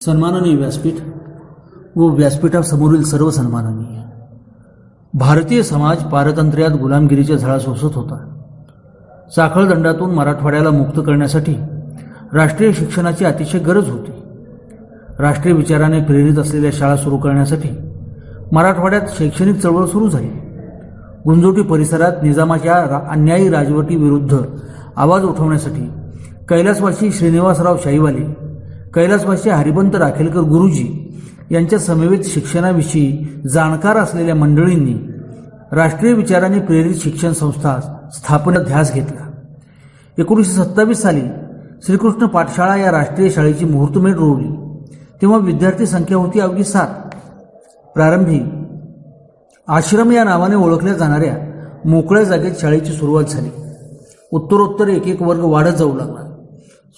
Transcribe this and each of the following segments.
सन्माननीय व्यासपीठ व व्यासपीठासमोरील सर्व सन्माननीय. भारतीय समाज पारतंत्र्यात गुलामगिरीच्या झळा सोसत होता. साखळदंडातून मराठवाड्याला मुक्त करण्यासाठी राष्ट्रीय शिक्षणाची अतिशय गरज होती. राष्ट्रीय विचाराने प्रेरित असलेल्या शाळा सुरू करण्यासाठी मराठवाड्यात शैक्षणिक चळवळ सुरू झाली. गुंजोटी परिसरात निजामाच्या अन्यायी राजवटीविरुद्ध आवाज उठवण्यासाठी कैलासवासी श्रीनिवासराव शाहीवाले, कैलासवासी हरिपंत राखेलकर गुरुजी यांच्या समवेत शिक्षणाविषयी जाणकार असलेल्या मंडळींनी राष्ट्रीय विचाराने प्रेरित शिक्षण संस्था स्थापनेचा ध्यास घेतला. 1927 साली श्रीकृष्ण पाठशाळा या राष्ट्रीय शाळेची मुहूर्तमेढ रोवली. तेव्हा विद्यार्थी संख्या होती अवघी 7. प्रारंभी आश्रम या नावाने ओळखल्या जाणाऱ्या मोकळ्या जागेत शाळेची सुरुवात झाली. उत्तरोत्तर एक एक वर्ग वाढत जाऊ लागला.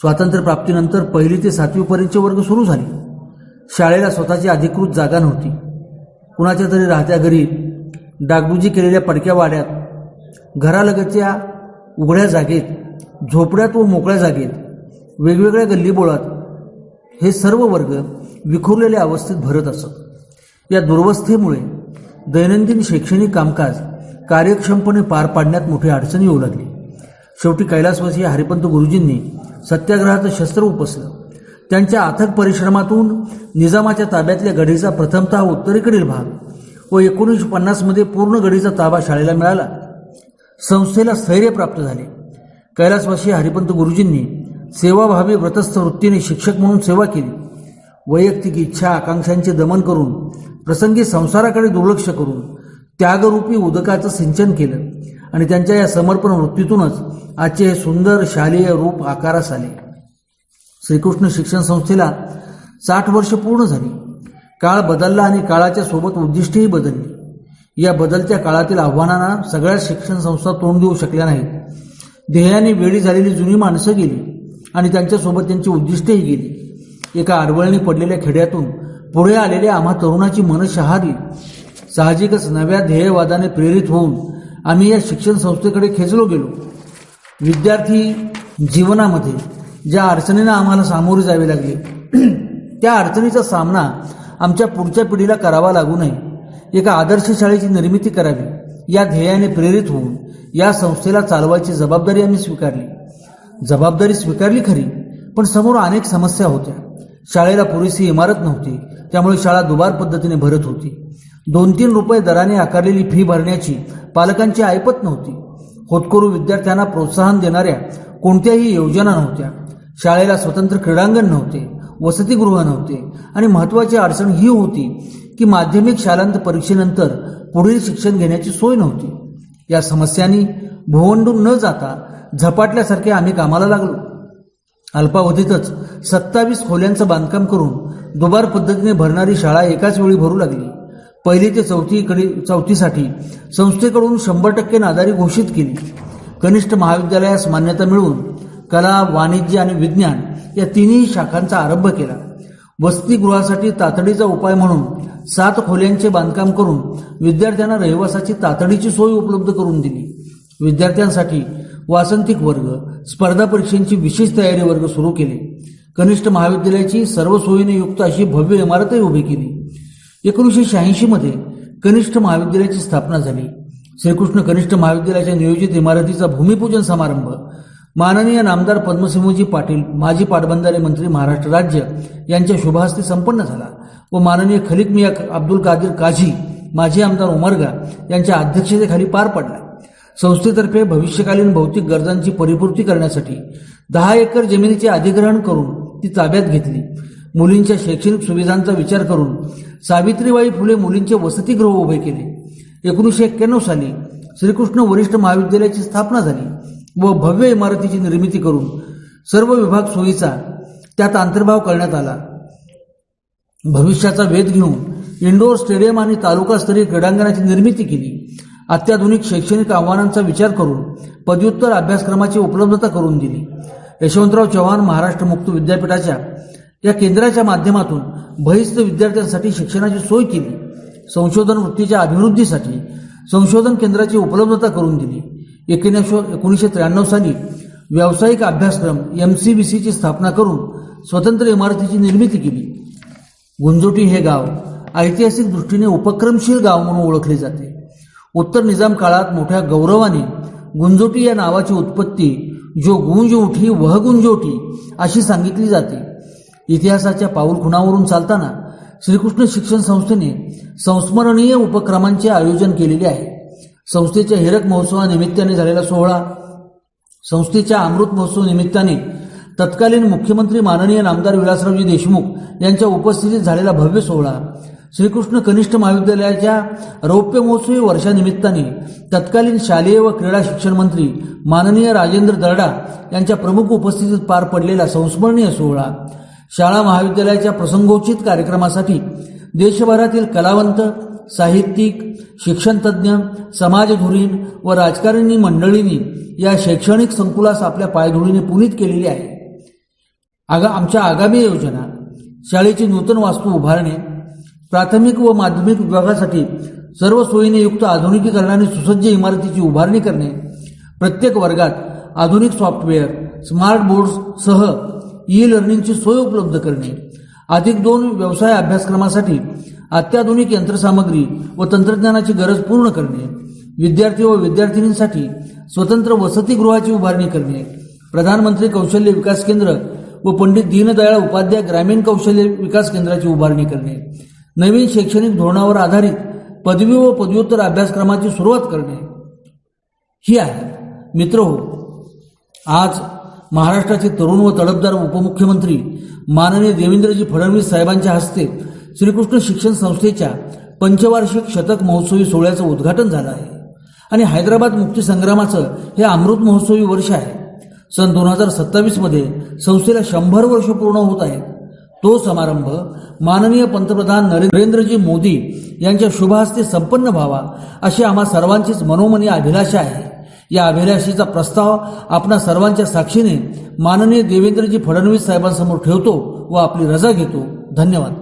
स्वातंत्र्यप्राप्तीनंतर 1ली ते 7वी पर्यंतचे वर्ग सुरू झाले. शाळेला स्वतःची अधिकृत जागा नव्हती. कुणाच्या तरी राहत्या घरी डागडुजी केलेल्या पडक्या वाड्यात, घरालगतच्या उघड्या जागेत, झोपड्यात व मोकळ्या जागेत, वेगवेगळ्या गल्लीबोळात हे सर्व वर्ग विखुरलेल्या अवस्थेत भरत असत. या दुर्वस्थेमुळे दैनंदिन शैक्षणिक कामकाज कार्यक्षमपणे पार पाडण्यात मोठी अडचण येऊ लागली. शेवटी कैलासवासी हरिपंत गुरुजींनी सत्याग्रहाचं शस्त्र उपसलं. त्यांच्या अथक परिश्रमातून निजामाच्या ताब्यातल्या गढीचा प्रथमतः उत्तरेकडील भाग व 1950 मध्ये पूर्ण गढीचा ताबा शाळेला मिळाला. संस्थेला स्थैर्य प्राप्त झाले. कैलासवासी हरिपंत गुरुजींनी सेवाभावी व्रतस्थ वृत्तीने शिक्षक म्हणून सेवा केली. वैयक्तिक इच्छा आकांक्षांचे दमन करून, प्रसंगी संसाराकडे दुर्लक्ष करून त्यागरूपी उदकाचं सिंचन केलं आणि त्यांच्या या समर्पण वृत्तीतूनच आजचे हे सुंदर शालेय रूप आकारास आले. श्रीकृष्ण शिक्षण संस्थेला 60 वर्ष पूर्ण झाली. काळ बदलला आणि काळाच्या सोबत उद्दिष्टेही बदलली. या बदलत्या काळातील आव्हानांना सगळ्या शिक्षण संस्था तोंड देऊ शकल्या नाहीत. ध्येयाने वेळी झालेली जुनी माणसं गेली आणि त्यांच्यासोबत त्यांची उद्दिष्टेही गेली. एका आडवळणी पडलेल्या खेड्यातून पुढे आलेल्या आम्हा तरुणाची मनं शहारली. साहजिकच नव्या ध्येयवादाने प्रेरित होऊन आम्ही या शिक्षण संस्थेकडे खेचलो गेलो. विद्यार्थी जीवनामध्ये ज्या अडचणींना आम्हाला सामोरे जावे लागले, त्या अडचणीचा सामना आमच्या पुढच्या पिढीला करावा लागू नये, एका आदर्श शाळेची निर्मिती करावी या ध्येयाने प्रेरित होऊन या संस्थेला चालवायची जबाबदारी आम्ही स्वीकारली. जबाबदारी स्वीकारली खरी, पण समोर अनेक समस्या होत्या. शाळेला पुरेशी इमारत नव्हती, त्यामुळे शाळा दुबार पद्धतीने भरत होती. 2-3 रुपये दराने आकारलेली फी भरण्याची पालकांची ऐपत नव्हती. होतकरू विद्यार्थ्यांना प्रोत्साहन देणाऱ्या कोणत्याही योजना नव्हत्या. शाळेला स्वतंत्र क्रीडांगण नव्हते, वसतिगृह नव्हते आणि महत्त्वाची अडचण ही होती की माध्यमिक शालांत परीक्षेनंतर पुढील शिक्षण घेण्याची सोय नव्हती. या समस्यांनी भोवंडून न जाता झपाटल्यासारखे आम्ही कामाला लागलो. अल्पावधीतच 27 खोल्यांचं बांधकाम करून दुबार पद्धतीने भरणारी शाळा एकाच वेळी भरू लागली. 1ली ते 4थीसाठी संस्थेकडून 100% नादारी घोषित केली. कनिष्ठ महाविद्यालयास मान्यता मिळवून कला, वाणिज्य आणि विज्ञान या तिन्ही शाखांचा आरंभ केला. वसतिगृहासाठी तातडीचा उपाय म्हणून 7 खोल्यांचे बांधकाम करून विद्यार्थ्यांना रहिवासाची तातडीची सोय उपलब्ध करून दिली. विद्यार्थ्यांसाठी वासंतिक वर्ग, स्पर्धा परीक्षांची विशेष तयारी वर्ग सुरू केले. कनिष्ठ महाविद्यालयाची सर्व सोयीने युक्त अशी भव्य इमारतही उभी केली. 1986 मध्ये कनिष्ठ महाविद्यालयाची स्थापना झाली. श्रीकृष्ण कनिष्ठ महाविद्यालयाच्या नियोजित इमारतीचा भूमिपूजन समारंभ माननीय नामदार पद्मसिंहजी पाटील, माजी पाटबंधारे मंत्री, महाराष्ट्र राज्य यांच्या शुभहस्ते संपन्न झाला व माननीय खलिक मिया अब्दुल कादिर काझी, माजी आमदार उमरगा यांच्या अध्यक्षतेखाली पार पडला. संस्थेतर्फे भविष्यकालीन भौतिक गरजांची परिपूर्ती करण्यासाठी 10 एकर जमिनीचे अधिग्रहण करून ती ताब्यात घेतली. मुलींच्या शैक्षणिक सुविधांचा विचार करून सावित्रीबाई फुले मुलींचे वसतिगृह उभे केले. 1991 साली श्रीकृष्ण वरिष्ठ महाविद्यालयाची स्थापना झाली व भव्य इमारतीची निर्मिती करून सर्व विभाग सोयीचा त्यात अंतर्भाव करण्यात आला. भविष्याचा वेध घेऊन इंडोर स्टेडियम आणि तालुकास्तरीय क्रीडांगणाची निर्मिती केली. अत्याधुनिक शैक्षणिक आव्हानांचा विचार करून पदव्युत्तर अभ्यासक्रमाची उपलब्धता करून दिली. यशवंतराव चव्हाण महाराष्ट्र मुक्त विद्यापीठाच्या या केंद्राच्या माध्यमातून बहिस्थ विद्यार्थ्यांसाठी शिक्षणाची सोय केली. संशोधन वृत्तीच्या अभिवृद्धीसाठी संशोधन केंद्राची उपलब्धता करून दिली. 1993 साली व्यावसायिक अभ्यासक्रम MCBC ची स्थापना करून स्वतंत्र इमारतीची निर्मिती केली. गुंजोटी हे गाव ऐतिहासिक दृष्टीने उपक्रमशील गाव म्हणून ओळखले जाते. उत्तर निजाम काळात मोठ्या गौरवाने गुंजोटी या नावाची उत्पत्ती जो गुंज उठी वह गुंजोटी अशी सांगितली जाते. इतिहासाच्या पाऊलखुणावरून चालताना श्रीकृष्ण शिक्षण संस्थेने संस्मरणीय उपक्रमांचे आयोजन केलेले आहे. संस्थेच्या हिरक महोत्सवानिमित्ताने झालेला सोहळा, संस्थेच्या अमृत महोत्सव निमित्ताने तत्कालीन मुख्यमंत्री माननीय नामदार विलासरावजी देशमुख यांच्या उपस्थितीत झालेला भव्य सोहळा, श्रीकृष्ण कनिष्ठ महाविद्यालयाच्या रौप्य महोत्सवी वर्षानिमित्ताने तत्कालीन शालेय व क्रीडा शिक्षण मंत्री माननीय राजेंद्र दर्डा यांच्या प्रमुख उपस्थितीत पार पडलेला संस्मरणीय सोहळा, शाळा महाविद्यालयाच्या प्रसंगोचित कार्यक्रमासाठी देशभरातील कलावंत, साहित्यिक, शिक्षणतज्ञ, समाजधुरीण व राजकारणी मंडळींनी या शैक्षणिक संकुलास आपल्या पायधुळीने पुनीत केलेली आहे. आमच्या आगामी योजना शाळेची नूतन वास्तू उभारणे, प्राथमिक व माध्यमिक विभागासाठी सर्व सोयीने युक्त आधुनिकीकरणाने सुसज्ज इमारतीची उभारणी करणे, प्रत्येक वर्गात आधुनिक सॉफ्टवेअर, स्मार्ट बोर्ड्ससह ई लर्निंगची सोय उपलब्ध करणे, अधिक 2 व्यवसाय अभ्यासक्रमासाठी अत्याधुनिक यंत्रसामग्री व तंत्रज्ञानाची गरज पूर्ण करणे, विद्यार्थी व विद्यार्थिनींसाठी स्वतंत्र वसतिगृहाची उभारणी करणे, प्रधानमंत्री कौशल्य विकास केंद्र व पंडित दीनदयाळ उपाध्याय ग्रामीण कौशल्य विकास केंद्राची उभारणी करणे, नवीन शैक्षणिक धोरणावर आधारित पदवी व पदव्युत्तर अभ्यासक्रमाची सुरुवात करणे ही आहे. मित्रहो, आज महाराष्ट्राचे तरुण व तडफदार उपमुख्यमंत्री माननीय देवेंद्रजी फडणवीस साहेबांच्या हस्ते श्रीकृष्ण शिक्षण संस्थेच्या पंचवार्षिक शतक महोत्सवी सोहळ्याचं उद्घाटन झालं आहे आणि हैदराबाद मुक्ती संग्रामाचं हे अमृत महोत्सवी वर्ष आहे. सन 2027 मध्ये संस्थेला 100 वर्ष पूर्ण होत आहेत. तो समारंभ माननीय पंतप्रधान नरेंद्रजी मोदी यांच्या शुभ हस्ते संपन्न व्हावा अशी आम्हा सर्वांचीच मनोमनी अभिलाषा आहे. या अभिलाषेचा प्रस्ताव आपणा सर्वांच्या साक्षीने माननीय देवेंद्रजी फडणवीस साहेबांसमोर ठेवतो व आपली रजा घेतो. धन्यवाद.